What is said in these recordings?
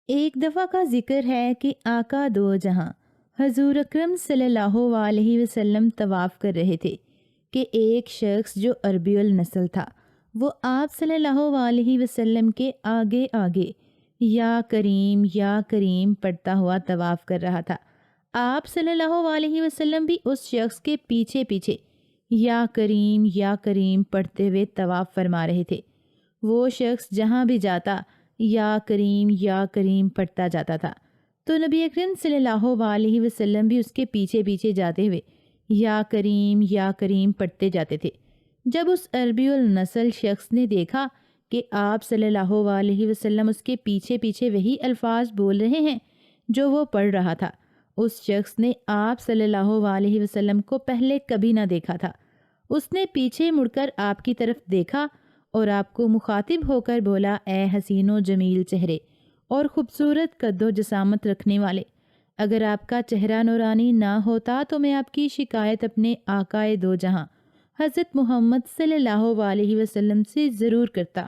ایک دفعہ کا ذکر ہے کہ آقا دو جہاں حضور اکرم صلی اللہ علیہ وسلم طواف کر رہے تھے کہ ایک شخص جو عربی النسل تھا وہ آپ صلی اللہ علیہ وسلم کے آگے آگے یا کریم پڑھتا ہوا طواف کر رہا تھا۔ آپ صلی اللہ علیہ وسلم بھی اس شخص کے پیچھے پیچھے یا کریم پڑھتے ہوئے طواف فرما رہے تھے۔ وہ شخص جہاں بھی جاتا یا کریم پڑھتا جاتا تھا، تو نبی اکرم صلی اللہ علیہ وسلم بھی اس کے پیچھے پیچھے جاتے ہوئے یا کریم پڑھتے جاتے تھے۔ جب اس عربی النسل شخص نے دیکھا کہ آپ صلی اللہ علیہ وسلم اس کے پیچھے پیچھے وہی الفاظ بول رہے ہیں جو وہ پڑھ رہا تھا، اس شخص نے آپ صلی اللہ علیہ وسلم کو پہلے کبھی نہ دیکھا تھا۔ اس نے پیچھے مڑ کر آپ کی طرف دیکھا اور آپ کو مخاطب ہو کر بولا، اے حسین و جمیل چہرے اور خوبصورت قد و جسامت رکھنے والے، اگر آپ کا چہرہ نورانی نہ ہوتا تو میں آپ کی شکایت اپنے آقائے دو جہاں حضرت محمد صلی اللہ علیہ وسلم سے ضرور کرتا۔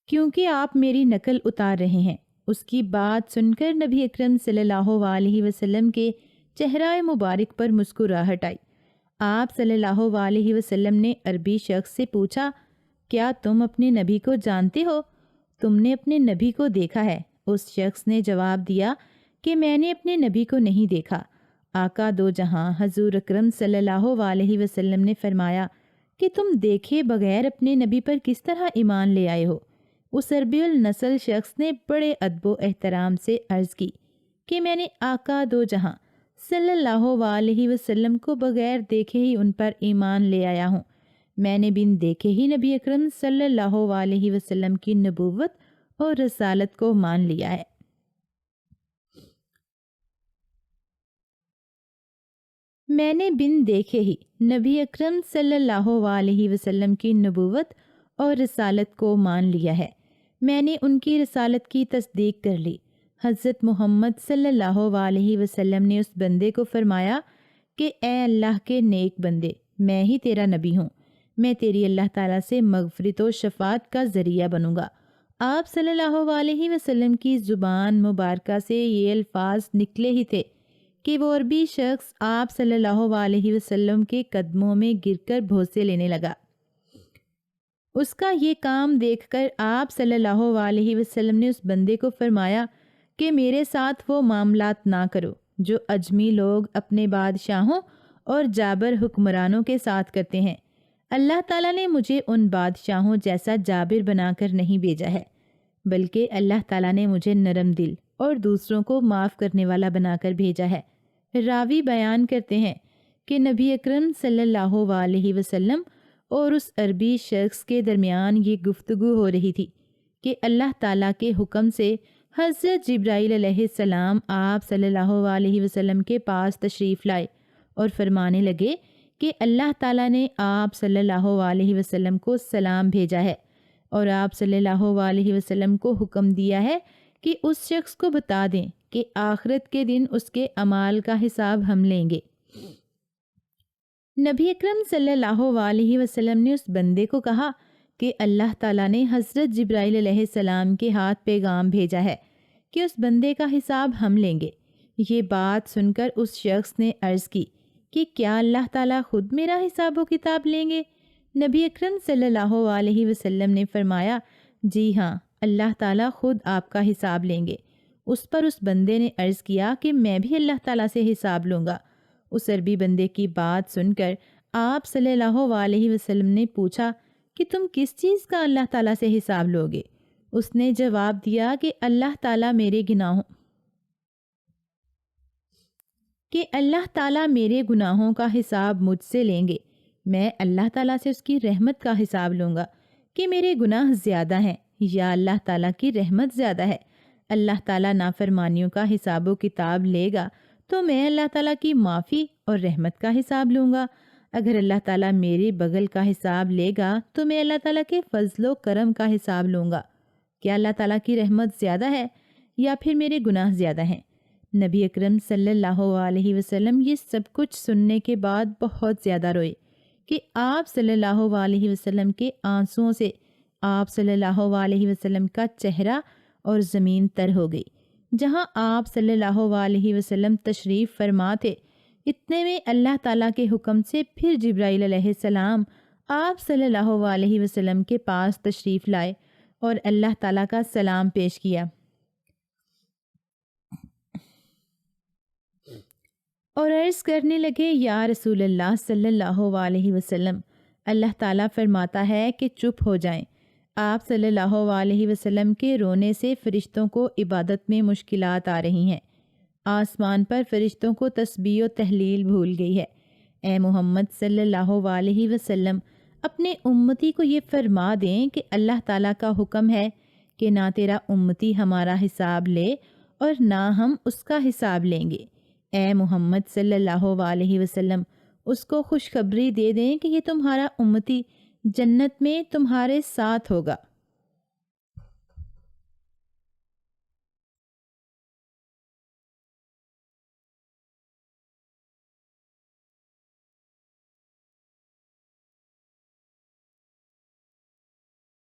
کیونکہ آپ میری نقل اتار رہے ہیں۔ اس کی بات سن کر نبی اکرم صلی اللہ علیہ وسلم کے چہرہ مبارک پر مسکراہٹ آئی۔ آپ صلی اللہ علیہ وسلم نے عربی شخص سے پوچھا، کیا تم اپنے نبی کو جانتے ہو؟ تم نے اپنے نبی کو دیکھا ہے؟ اس شخص نے جواب دیا کہ میں نے اپنے نبی کو نہیں دیکھا۔ آقا دو جہاں حضور اکرم صلی اللہ علیہ وسلم نے فرمایا کہ تم دیکھے بغیر اپنے نبی پر کس طرح ایمان لے آئے ہو؟ اس عربی النسل شخص نے بڑے ادب و احترام سے عرض کی کہ میں نے آقا دو جہاں صلی اللہ علیہ وسلم کو بغیر دیکھے ہی ان پر ایمان لے آیا ہوں۔ میں نے بن دیکھے ہی نبی اکرم صلی اللہ علیہ وسلم کی نبوت اور رسالت کو مان لیا ہے۔ میں نے بن دیکھے ہی نبی اکرم صلی اللہ علیہ وسلم کی نبوت اور رسالت کو مان لیا ہے۔ میں نے ان کی رسالت کی تصدیق کر لی۔ حضرت محمد صلی اللہ علیہ وسلم نے اس بندے کو فرمایا کہ اے اللہ کے نیک بندے، میں ہی تیرا نبی ہوں، میں تیری اللہ تعالیٰ سے مغفرت و شفاعت کا ذریعہ بنوں گا۔ آپ صلی اللہ علیہ وسلم کی زبان مبارکہ سے یہ الفاظ نکلے ہی تھے کہ وہ عربی شخص آپ صلی اللہ علیہ وسلم کے قدموں میں گر کر بھوسے لینے لگا۔ اس کا یہ کام دیکھ کر آپ صلی اللہ علیہ وسلم نے اس بندے کو فرمایا کہ میرے ساتھ وہ معاملات نہ کرو جو اجمی لوگ اپنے بادشاہوں اور جابر حکمرانوں کے ساتھ کرتے ہیں۔ اللہ تعالیٰ نے مجھے ان بادشاہوں جیسا جابر بنا کر نہیں بھیجا ہے، بلکہ اللہ تعالیٰ نے مجھے نرم دل اور دوسروں کو معاف کرنے والا بنا کر بھیجا ہے۔ راوی بیان کرتے ہیں کہ نبی اکرم صلی اللہ علیہ وسلم اور اس عربی شخص کے درمیان یہ گفتگو ہو رہی تھی کہ اللہ تعالیٰ کے حکم سے حضرت جبرائیل علیہ السلام آپ صلی اللہ علیہ وسلم کے پاس تشریف لائے اور فرمانے لگے کہ اللہ تعالیٰ نے آپ صلی اللہ علیہ وسلم کو سلام بھیجا ہے اور آپ صلی اللہ علیہ وسلم کو حکم دیا ہے کہ اس شخص کو بتا دیں کہ آخرت کے دن اس کے اعمال کا حساب ہم لیں گے۔ نبی اکرم صلی اللہ علیہ وسلم نے اس بندے کو کہا کہ اللہ تعالیٰ نے حضرت جبرائیل علیہ السلام کے ہاتھ پیغام بھیجا ہے کہ اس بندے کا حساب ہم لیں گے۔ یہ بات سن کر اس شخص نے عرض کی کہ کیا اللہ تعالیٰ خود میرا حساب و کتاب لیں گے؟ نبی اکرم صلی اللہ علیہ وسلم نے فرمایا، جی ہاں، اللہ تعالیٰ خود آپ کا حساب لیں گے۔ اس پر اس بندے نے عرض کیا کہ میں بھی اللہ تعالیٰ سے حساب لوں گا۔ اس عربی بندے کی بات سن کر آپ صلی اللہ علیہ وسلم نے پوچھا کہ تم کس چیز کا اللہ تعالیٰ سے حساب لوگے؟ اس نے جواب دیا کہ اللہ تعالیٰ میرے گناہوں کا حساب مجھ سے لیں گے۔ میں اللہ تعالیٰ سے اس کی رحمت کا حساب لوں گا کہ میرے گناہ زیادہ ہیں یا اللہ تعالیٰ کی رحمت زیادہ ہے۔ اللہ تعالیٰ نافرمانیوں کا حساب و کتاب لے گا تو میں اللہ تعالیٰ کی معافی اور رحمت کا حساب لوں گا۔ اگر اللہ تعالیٰ میرے بغل کا حساب لے گا تو میں اللہ تعالیٰ کے فضل و کرم کا حساب لوں گا۔ کیا اللہ تعالیٰ کی رحمت زیادہ ہے یا پھر میرے گناہ زیادہ ہیں؟ نبی اکرم صلی اللہ علیہ وسلم یہ سب کچھ سننے کے بعد بہت زیادہ روئے، کہ آپ صلی اللہ علیہ وسلم کے آنسوؤں سے آپ صلی اللہ علیہ وسلم کا چہرہ اور زمین تر ہو گئی۔ جہاں آپ صلی اللہ علیہ وسلم تشریف فرما تھے، اتنے میں اللہ تعالیٰ کے حکم سے پھر جبرائیل علیہ السلام آپ صلی اللہ علیہ وسلم کے پاس تشریف لائے اور اللہ تعالیٰ کا سلام پیش کیا اور عرض کرنے لگے، یا رسول اللہ صلی اللہ علیہ وسلم، اللہ تعالیٰ فرماتا ہے کہ چپ ہو جائیں۔ آپ صلی اللہ علیہ وسلم کے رونے سے فرشتوں کو عبادت میں مشکلات آ رہی ہیں۔ آسمان پر فرشتوں کو تسبیح و تحلیل بھول گئی ہے۔ اے محمد صلی اللہ علیہ وسلم، اپنے امتی کو یہ فرما دیں کہ اللہ تعالیٰ کا حکم ہے کہ نہ تیرا امتی ہمارا حساب لے اور نہ ہم اس کا حساب لیں گے۔ اے محمد صلی اللہ علیہ وسلم، اس کو خوشخبری دے دیں کہ یہ تمہارا امتی جنت میں تمہارے ساتھ ہوگا۔